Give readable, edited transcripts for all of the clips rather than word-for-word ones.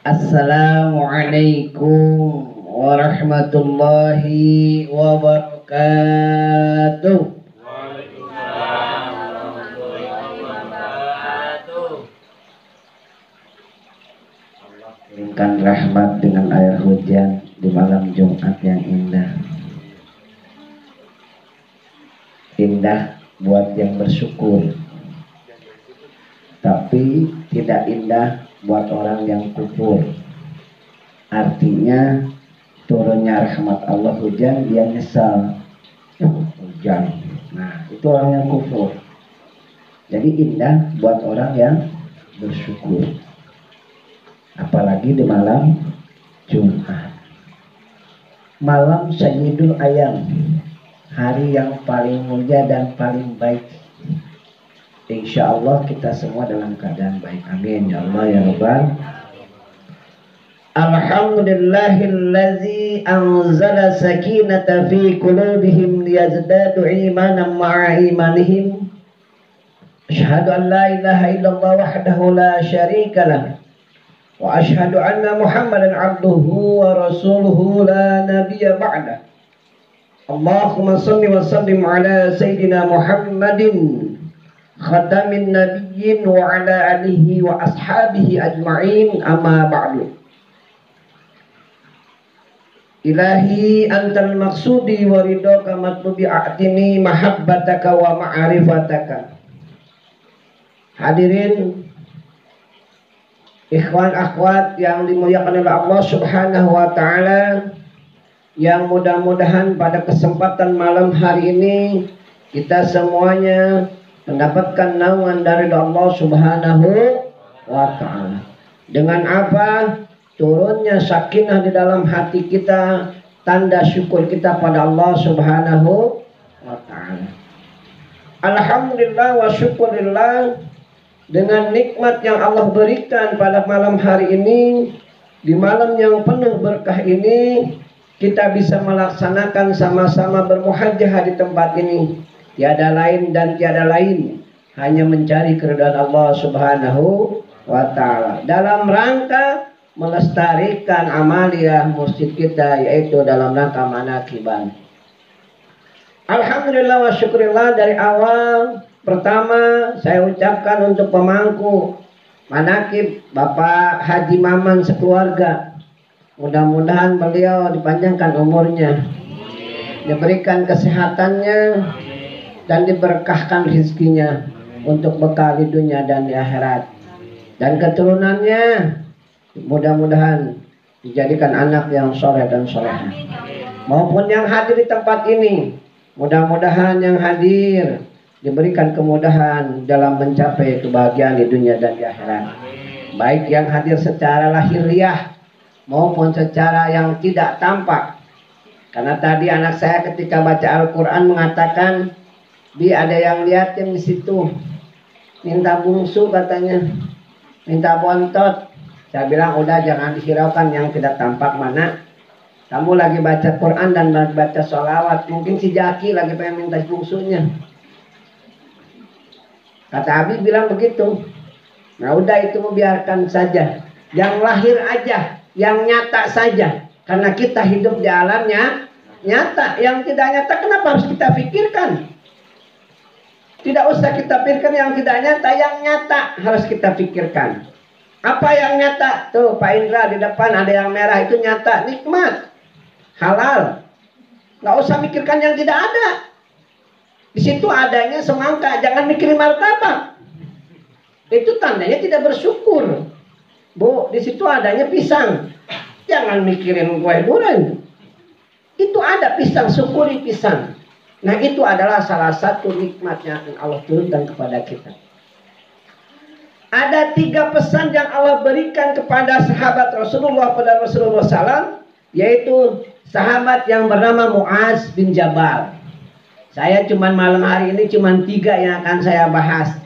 Assalamualaikum warahmatullahi wabarakatuh. Waalaikumsalam warahmatullahi wabarakatuh. Allah kirimkan rahmat dengan air hujan di malam Jumat yang indah. Indah buat yang bersyukur, tapi tidak indah buat orang yang kufur. Artinya turunnya rahmat Allah hujan, dia nyesal. Hujan. Nah, itu orang yang kufur. Jadi indah buat orang yang bersyukur. Apalagi di malam Jumat. Malam Sayyidul Ayam, hari yang paling mulia dan paling baik. Insya Allah kita semua dalam keadaan baik. Amin ya Allah ya Rabbal. Alhamdulillahillazi anzala sakinata fi qulubihim liyazdadu imanan ma'a imanihim. Asyhadu an la ilaha illallah wahdahu la syarika lah. Wa asyhadu anna Muhammadan abduhu wa rasuluhu la nabiyya ba'dah. Allahumma salli wa sallim ala sayyidina Muhammadin khatamin nabiyyin wa ala alihi wa ashabihi ajma'in, amma ba'du. Ilahi antal maqsudi wa ridhaka matlubi a'tini mahabbataka wa ma'rifataka. Hadirin ikhwan akhwat yang dimuliakan oleh Allah Subhanahu wa taala, yang mudah-mudahan pada kesempatan malam hari ini kita semuanya mendapatkan naungan dari Allah Subhanahu wa taala. Dengan apa? Turunnya sakinah di dalam hati kita, tanda syukur kita pada Allah Subhanahu wa taala. Alhamdulillah wa syukurillah, dengan nikmat yang Allah berikan pada malam hari ini, di malam yang penuh berkah ini, kita bisa melaksanakan sama-sama bermuhajah di tempat ini. Tiada lain dan tiada lain, hanya mencari keridhaan Allah Subhanahu wa taala dalam rangka melestarikan amaliyah masjid kita, yaitu dalam rangka manakiban. Alhamdulillah wa syukurillah, dari awal pertama saya ucapkan untuk pemangku manakib Bapak Haji Maman sekeluarga, mudah-mudahan beliau dipanjangkan umurnya, diberikan kesehatannya, dan diberkahkan rezekinya untuk bekal di dunia dan di akhirat. Dan keturunannya mudah-mudahan dijadikan anak yang soleh dan solehah. Maupun yang hadir di tempat ini, mudah-mudahan yang hadir diberikan kemudahan dalam mencapai kebahagiaan di dunia dan di akhirat. Baik yang hadir secara lahiriah maupun secara yang tidak tampak. Karena tadi anak saya ketika baca Al-Quran mengatakan, ada yang liatin di situ, minta bungsu katanya, minta bontot. Saya bilang udah, jangan dihiraukan yang tidak tampak mana. Kamu lagi baca Quran dan baca sholawat, mungkin si Jaki lagi pengen minta bungsunya. Kata Abi bilang begitu. Nah udah, itu membiarkan saja. Yang lahir aja, yang nyata saja. Karena kita hidup di alamnya nyata. Yang tidak nyata kenapa harus kita pikirkan? Tidak usah kita pikirkan yang tidak nyata, yang nyata harus kita pikirkan. Apa yang nyata? Tuh Pak Indra di depan ada yang merah, itu nyata, nikmat, halal. Nggak usah mikirkan yang tidak ada. Di situ adanya semangka, jangan mikirin martabak. Itu tandanya tidak bersyukur. Bu, di situ adanya pisang, jangan mikirin kue durian. Itu ada pisang, syukuri pisang. Nah itu adalah salah satu nikmatnya yang Allah turunkan kepada kita. Ada 3 pesan yang Allah berikan kepada sahabat Rasulullah pada Rasulullah SAW, yaitu sahabat yang bernama Muaz bin Jabal. Saya malam hari ini cuma 3 yang akan saya bahas,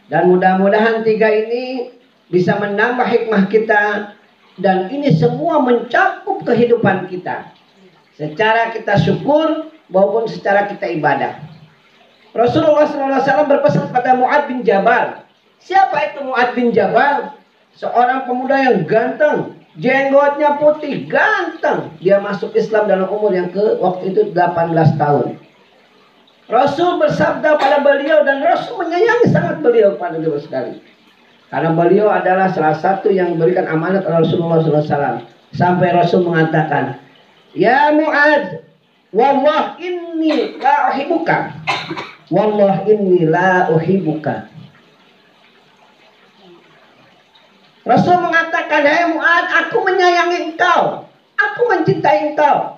dan mudah-mudahan 3 ini bisa menambah hikmah kita, dan ini semua mencakup kehidupan kita, secara kita syukur maupun secara kita ibadah. Rasulullah SAW berpesan kepada Muaz bin Jabal. Siapa itu Muaz bin Jabal? Seorang pemuda yang ganteng, Jenggotnya putih, ganteng. Dia masuk Islam dalam umur yang waktu itu 18 tahun. Rasul bersabda pada beliau, dan Rasul menyayangi sangat beliau pada beliau sekali. Karena beliau adalah salah satu yang memberikan amanat oleh Rasulullah SAW. Sampai Rasul mengatakan, "Ya Mu'adz, wallah inni la uhibbuka. Wallah inni la uhibbuka." Rasul mengatakan, "Hai Mu'adz, aku menyayangi engkau. Aku mencintai engkau."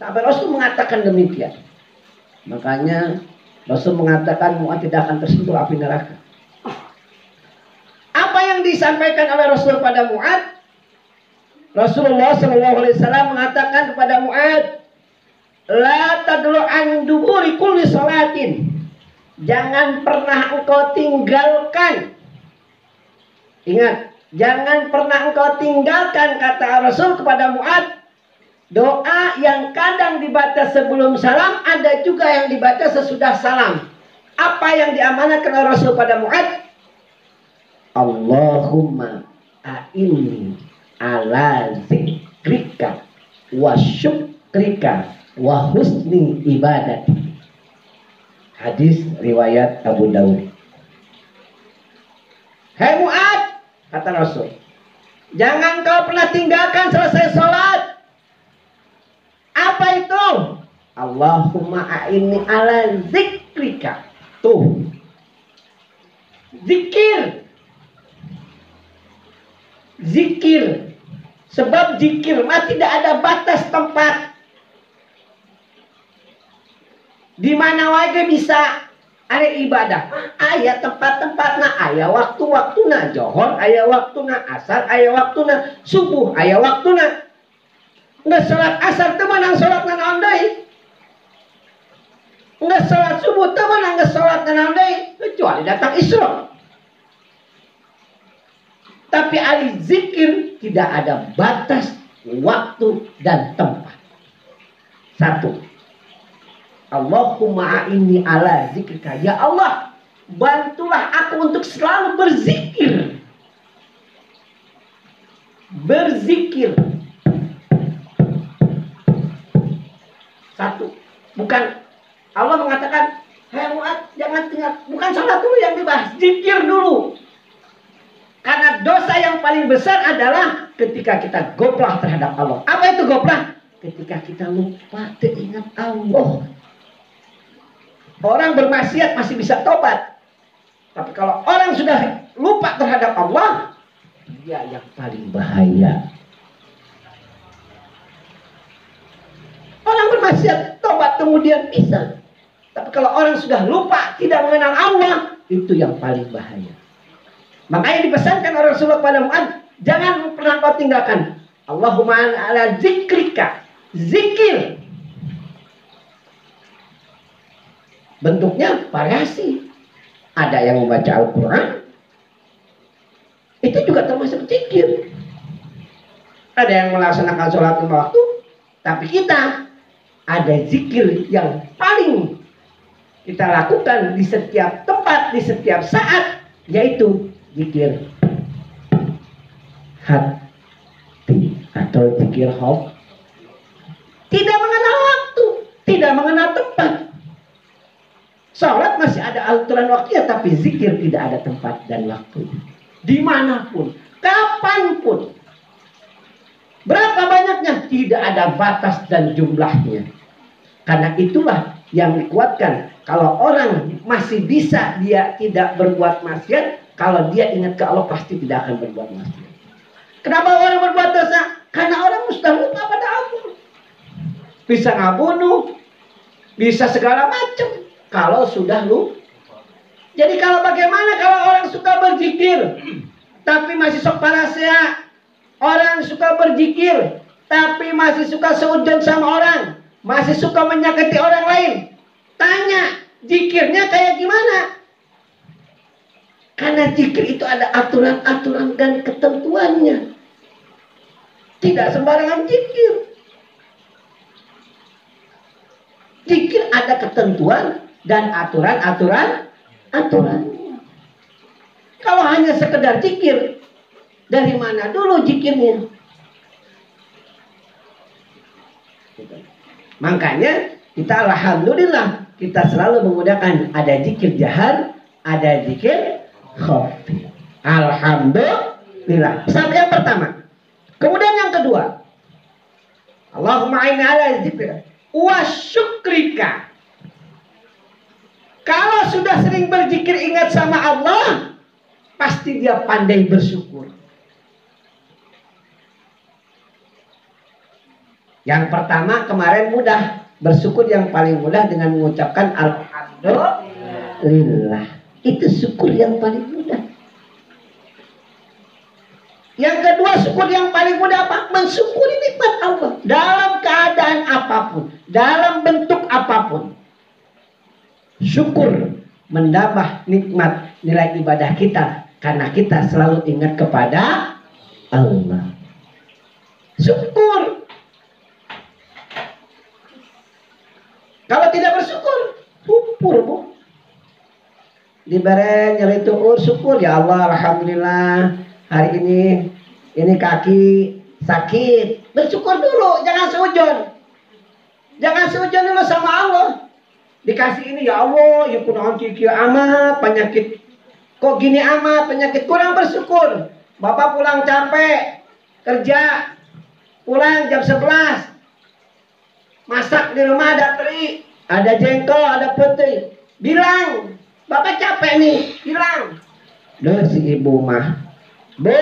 Sampai Rasul mengatakan demikian. Makanya Rasul mengatakan Mu'adz tidak akan tersentuh api neraka. Apa yang disampaikan oleh Rasul pada Mu'adz? Rasulullah SAW mengatakan kepada Mu'adz, "La tadlu an duburi kulli salatin." Jangan pernah engkau tinggalkan. Ingat, jangan pernah engkau tinggalkan, kata Rasul kepada Mu'adz, doa yang kadang dibaca sebelum salam, ada juga yang dibaca sesudah salam. Apa yang diamanatkan oleh Rasul pada Mu'adz? Allahumma a'inni ala zikrika wa syukrika wa husni ibadati. Hadis riwayat Abu Daud. Hai Mu'adz, kata Rasul, jangan kau pernah tinggalkan selesai sholat. Apa itu? Allahumma a'inni ala zikrika. Tuh, zikir. Zikir. Sebab zikir mah tidak ada batas tempat. Di mana wae bisa ada ibadah. Aya tempat-tempatna, aya waktu-waktuna johor, aya waktuna asar, aya waktuna subuh, aya waktuna. Nggak sholat asar teu meunang sholatna naon deui. Nggak sholat subuh teu meunang nggak sholatna naon deui, kecuali datang Isra. Tapi ahli zikir tidak ada batas waktu dan tempat. Satu, Allahumma a'inni ala zikrika. Ya Allah, bantulah aku untuk selalu berzikir. Berzikir. Satu, bukan Allah mengatakan, "Hai Mu'adz, jangan tinggal." Bukan salat dulu yang dibahas, zikir dulu. Karena dosa yang paling besar adalah ketika kita goplah terhadap Allah. Apa itu goplah? Ketika kita lupa teringat Allah. Orang bermaksiat masih bisa tobat. Tapi kalau orang sudah lupa terhadap Allah, dia yang paling bahaya. Orang bermaksiat tobat kemudian bisa. Tapi kalau orang sudah lupa, tidak mengenal Allah, itu yang paling bahaya. Makanya dipesankan oleh Rasulullah kepada Mu'adz, jangan pernah kau tinggalkan. Allahumma ala zikrika. Zikir. Bentuknya variasi. Ada yang membaca Al-Quran. Itu juga termasuk zikir. Ada yang melaksanakan sholat lima waktu. Tapi kita ada zikir yang paling kita lakukan di setiap tempat, di setiap saat, yaitu zikir hati atau zikir khauf. Tidak mengenal waktu, tidak mengenal tempat. Salat masih ada aturan waktunya, tapi zikir tidak ada tempat dan waktu. Dimanapun, kapanpun. Berapa banyaknya? Tidak ada batas dan jumlahnya. Karena itulah yang dikuatkan. Kalau orang masih bisa dia tidak berbuat maksiat, kalau dia ingat ke Allah pasti tidak akan berbuat maksiat. Kenapa orang berbuat dosa? Karena orang sudah lupa pada Allah. Bisa ngabunuh, bisa segala macam. Kalau sudah lupa. Jadi kalau bagaimana kalau orang suka berzikir, tapi masih sok parasea. Orang suka berzikir, tapi masih suka seujud sama orang, masih suka menyakiti orang lain. Tanya, zikirnya kayak gimana? Karena zikir itu ada aturan-aturan dan ketentuannya. Tidak sembarangan zikir. Zikir ada ketentuan dan aturannya. Kalau hanya sekedar zikir, dari mana dulu zikirnya? Makanya kita alhamdulillah kita selalu menggunakan ada zikir jahar, ada zikir khafi. Alhamdulillah. Sampai yang pertama. Kemudian yang kedua. Allahumma aini ala zikrika wa syukrika. Kalau sudah sering berzikir ingat sama Allah, pasti dia pandai bersyukur. Yang pertama kemarin mudah. Bersyukur yang paling mudah dengan mengucapkan alhamdulillah. Itu syukur yang paling mudah. Yang kedua syukur yang paling mudah apa? Mensyukuri nikmat Allah. Dalam keadaan apapun. Dalam bentuk apapun. Syukur menambah nikmat nilai ibadah kita. Karena kita selalu ingat kepada Allah. Syukur. Kalau tidak bersyukur, pupur bu. Diberi nyeri tuur syukur ya Allah alhamdulillah hari ini kaki sakit. Bersyukur dulu, jangan seujun. Jangan seujun dulu sama Allah. Dikasih ini ya Allah, ya kunaon kieu amat penyakit. Kok gini amat penyakit, kurang bersyukur. Bapak pulang capek kerja, pulang jam 11. Masak di rumah ada teri, ada jengkol, ada putih. Bilang, Bapak capek nih, bilang. Loh si ibu mah, Bu,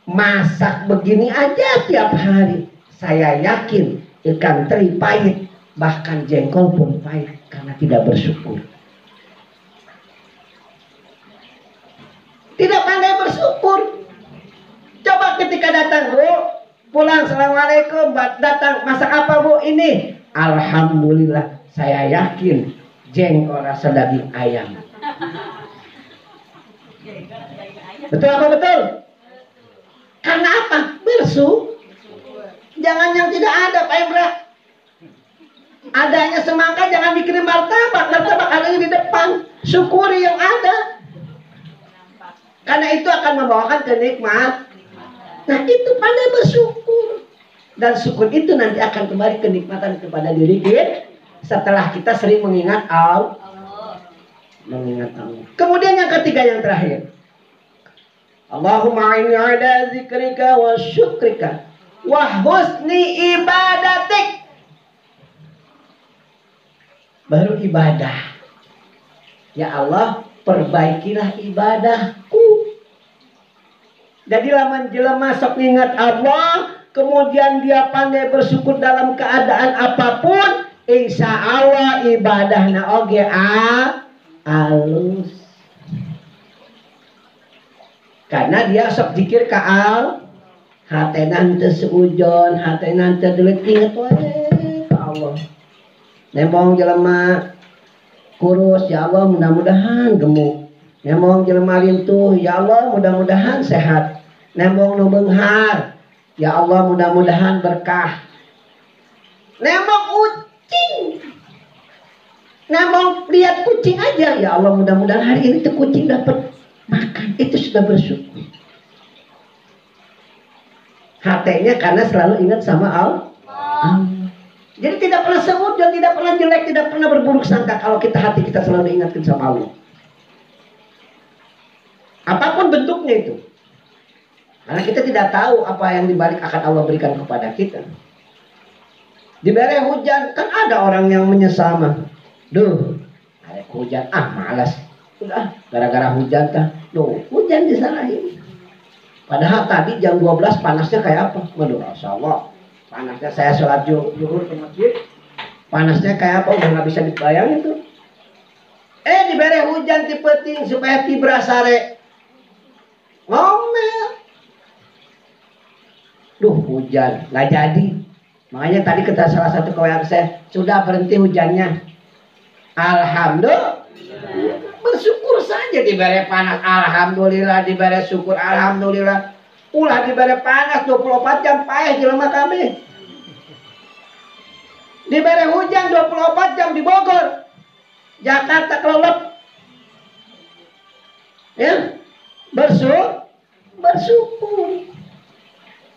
masak begini aja tiap hari. Saya yakin ikan teri pahit, bahkan jengkol pun pahit karena tidak bersyukur. Tidak pandai bersyukur. Coba ketika datang Bu, pulang, assalamualaikum, datang, masak apa Bu? Ini, alhamdulillah, saya yakin jengkol rasa daging ayam. Betul apa betul? Karena apa? Bersyukur. Jangan yang tidak ada, Pak Indra. Adanya semangka jangan mikirin martabak, martabak adanya di depan. Syukuri yang ada. Karena itu akan membawakan kenikmatan. Nah itu pandai bersyukur. Dan syukur itu nanti akan kembali kenikmatan kepada diri kita setelah kita sering mengingat Allah. Mengingat Allah. Kemudian yang ketiga yang terakhir. Allahumma inni ala zikrika wa syukrika wa husni ibadatik. Baru ibadah. Ya Allah, perbaikilah ibadahku. Jadi lamun jelema sok ingat Allah, kemudian dia pandai bersyukur dalam keadaan apapun, insya Allah ibadahna oge alus. Karena dia sok zikir ka hatenan teu seujon, hatenan teu deuleut inget wae ka Allah. Nemong jelema kurus, ya Allah mudah-mudahan gemuk. Nemong jelema lintuh, ya Allah mudah-mudahan sehat. Nemong nu beunghar, ya Allah mudah-mudahan berkah. Nemong kucing, nemong lihat kucing aja, ya Allah mudah-mudahan hari ini tuh kucing dapat makan. Itu sudah bersyukur. Hatinya karena selalu ingat sama Allah. Jadi tidak pernah seujud, tidak pernah jelek, tidak pernah berburuk sangka kalau kita hati kita selalu diingatkan sama Allah. Apapun bentuknya itu. Karena kita tidak tahu apa yang dibalik akan Allah berikan kepada kita. Diberi hujan, kan ada orang yang menyesal mah. Duh, ada hujan, malas. Udah, gara-gara hujan kan. Duh, hujan disalahin. Padahal tadi jam 12 panasnya kayak apa? Waduh, Masya Allah. Panasnya saya sholat zuhur ke masjid. Panasnya kayak apa? Udah gak bisa dibayangin tuh. Diberi hujan ti penting supaya ti berasare. Ngomel. Duh, hujan, gak jadi. Makanya tadi kata salah satu kawan saya, sudah berhenti hujannya. Alhamdulillah. Bersyukur saja diberi panas. Alhamdulillah, diberi syukur. Alhamdulillah. Ulah diberi panas 24 jam payah jelema kami. Diberi hujan 24 jam di Bogor. Jakarta kelelep. Ya. Bersyukur.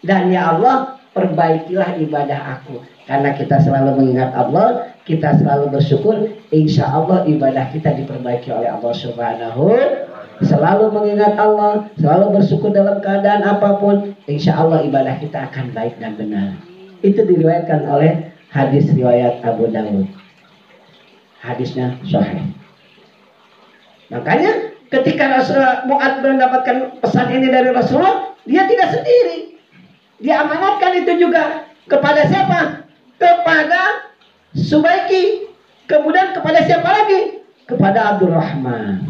Dan ya Allah, perbaikilah ibadah aku. Karena kita selalu mengingat Allah, kita selalu bersyukur, insya Allah ibadah kita diperbaiki oleh Allah Subhanahu. Selalu mengingat Allah, selalu bersyukur dalam keadaan apapun, insya Allah ibadah kita akan baik dan benar. Itu diriwayatkan oleh hadis riwayat Abu Dawud. Hadisnya sahih. Makanya ketika Rasulullah Mu'adz mendapatkan pesan ini dari Rasulullah, dia tidak sendiri. Dia amanatkan itu juga kepada siapa? Kepada Subaiki. Kemudian kepada siapa lagi? Kepada Abdurrahman.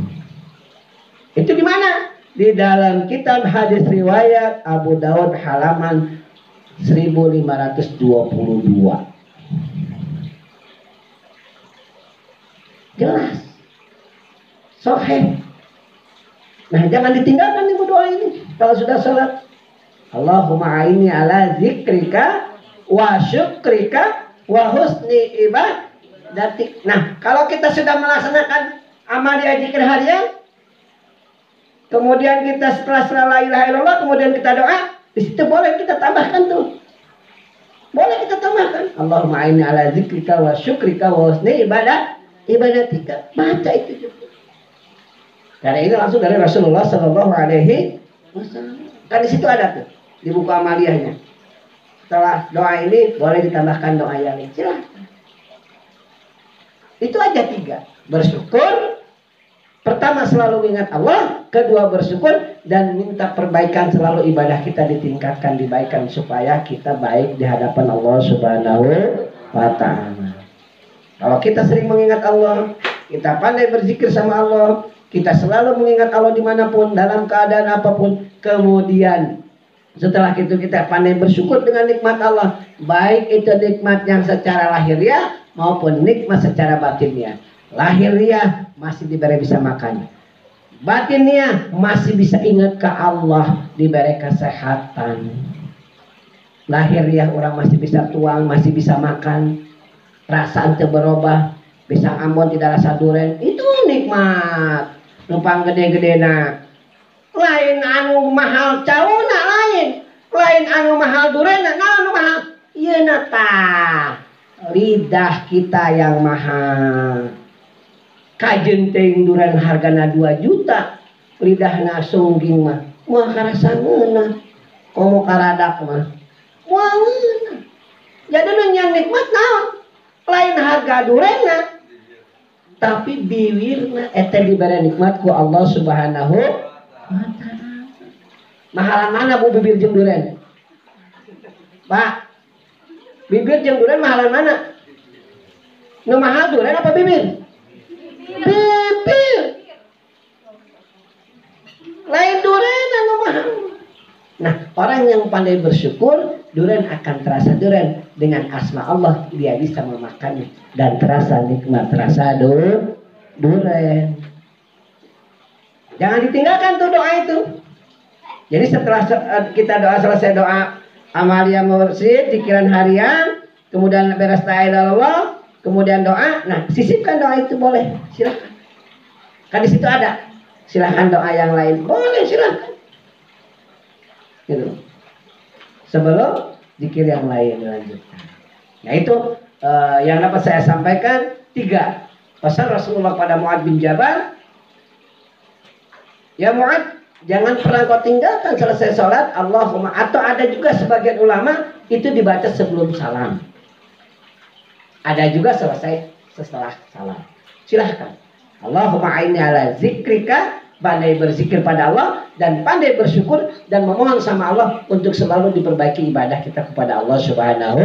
Itu di mana? Di dalam kitab hadis riwayat Abu Dawud halaman 1522. Jelas. Sahih. Nah, jangan ditinggalkan ibu doa ini kalau sudah sholat. Allahumma aini ala zikrika wa syukrika wa husni ibadatik. Nah, kalau kita sudah melaksanakan amaliyah zikir harian, kemudian kita setelah la ilaha illallah, kemudian kita doa, di situ boleh kita tambahkan tuh. Boleh kita tambahkan. Allahumma aini ala zikrika wa syukrika wa husni ibadatika. Baca itu juga. Karena ini langsung dari Rasulullah Sallallahu Alaihi Wasallam. Kan di situ ada tuh di buku amaliyahnya. Setelah doa ini boleh ditambahkan doa yang lain. Silahkan. Itu aja 3. Bersyukur. Pertama selalu ingat Allah. Kedua bersyukur dan minta perbaikan, selalu ibadah kita ditingkatkan, dibaikan supaya kita baik di hadapan Allah Subhanahu wa Ta'ala. Kalau kita sering mengingat Allah, kita pandai berzikir sama Allah, kita selalu mengingat Allah dimanapun, dalam keadaan apapun. Kemudian setelah itu kita pandai bersyukur dengan nikmat Allah, baik itu nikmat yang secara lahiriah maupun nikmat secara batinnya. Lahiriah masih diberi bisa makan, batinnya masih bisa ingat ke Allah, diberi kesehatan. Lahiriah orang masih bisa tuang, masih bisa makan, rasa ente berubah, bisa ambon tidak rasa duren, itu nikmat. Numpang gede-gede nak. Lain anu mahal cauna lain anu mahal durena, anu mahal. Iya nata. Lidah kita yang mahal. Kajen teuing duren hargana 2 juta. Lidahna sungging mah. Moal karasa ngeunah. Komo karadak mah. Moal ngeunah. Jadi nu yang nikmat naon? Lain harga durena. Tapi bibirna eta diberi nikmat ku Allah Subhanahu wa Ta'ala. Mahalan mana Bu bibir jeung duren? Pak, bibir jeung duren mahalan mana? Nu mahal duren apa bibir? Bibir. Lain duren anu mahal. Nah, orang yang pandai bersyukur, duren akan terasa duren. Dengan asma Allah dia bisa memakannya dan terasa nikmat, terasa duren. Jangan ditinggalkan tuh doa itu. Jadi setelah kita selesai doa amaliyah mursyid, pikiran harian, kemudian beres la ilaha illallah, kemudian doa. Nah, sisipkan doa itu boleh, silakan. Kan di situ ada. Silakan doa yang lain, boleh silakan. Gitu. Sebelum zikir yang lain dilanjutkan. Nah itu yang dapat saya sampaikan 3 pesan Rasulullah pada Mu'adz bin Jabal. Ya Mu'adz, jangan pernah kau tinggalkan selesai sholat Allahumma, atau ada juga sebagian ulama itu dibaca sebelum salam. Ada juga selesai setelah salam. Silahkan. Allahumma aini ala zikrika, pandai berzikir pada Allah dan pandai bersyukur dan memohon sama Allah untuk selalu diperbaiki ibadah kita kepada Allah Subhanahu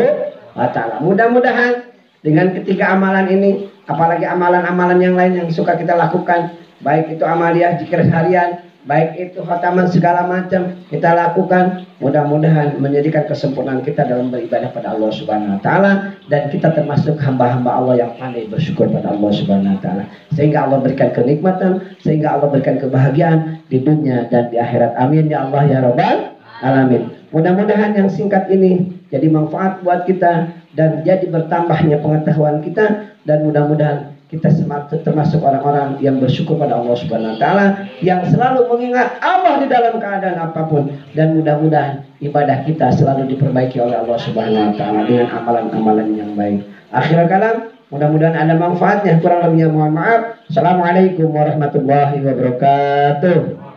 wa Ta'ala. Mudah-mudahan dengan ketiga amalan ini, apalagi amalan-amalan yang lain yang suka kita lakukan, baik itu amaliyah zikir harian, baik itu khataman segala macam kita lakukan, mudah-mudahan menjadikan kesempurnaan kita dalam beribadah pada Allah Subhanahu wa Ta'ala, dan kita termasuk hamba-hamba Allah yang pandai bersyukur pada Allah Subhanahu wa Ta'ala, sehingga Allah berikan kenikmatan, sehingga Allah berikan kebahagiaan di dunia dan di akhirat. Amin ya Allah ya Rabbal alamin. Mudah-mudahan yang singkat ini jadi manfaat buat kita dan jadi bertambahnya pengetahuan kita, dan mudah-mudahan kita termasuk orang-orang yang bersyukur pada Allah Subhanahu wa taala, yang selalu mengingat Allah di dalam keadaan apapun, dan mudah-mudahan ibadah kita selalu diperbaiki oleh Allah Subhanahu wa taala dengan amalan-amalan yang baik. Akhir kalam, mudah-mudahan ada manfaatnya, kurang lebihnya mohon maaf. Assalamualaikum warahmatullahi wabarakatuh.